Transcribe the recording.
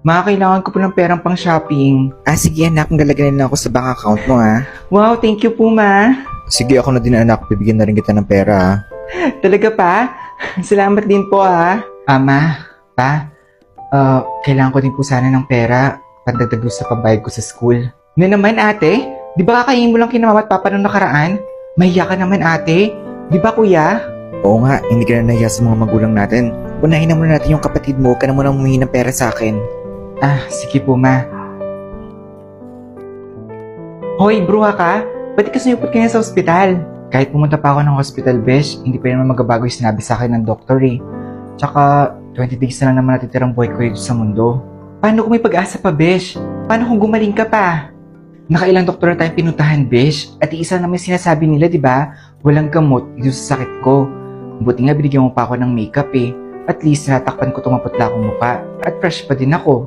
Kailangan ko po ng perang pang shopping. Sige anak, nalagyan na ako sa bank account mo Wow, thank you po, ma. Sige ako na din anak, bibigyan na rin kita ng pera Talaga pa? Salamat din po, Ma, Pa, kailangan ko din po sana ng pera pandagdag sa pambayad ko sa school. Na naman, ate? Di ba kakainin mo lang kina mama at papa nung nakaraan? Mahiya ka naman, ate. Di ba, kuya? Oo nga, hindi ka na nahiya sa mga magulang natin. Unahin na muna natin yung kapatid mo, ka na muna humingi ng pera sa akin. Sige po, ma. Hoy, bruha ka? Ba't ka sumipot ka na sa ospital? Kahit pumunta pa ako ng hospital, besh, hindi pa naman magabago yung sinabi sa akin ng doktor Tsaka, 20 days na lang naman natitirang buhay ko dito sa mundo. Paano kung may pag-asa pa, besh? Paano kung gumaling ka pa? Nakailang doktor na tayong pinuntahan, besh. At isa naman sinasabi nila, di ba? Walang gamot dito sa sakit ko. Buti nga binigyan mo pa ako ng makeup At least natakpan ko itong maputla kong mukha. At fresh pa din ako.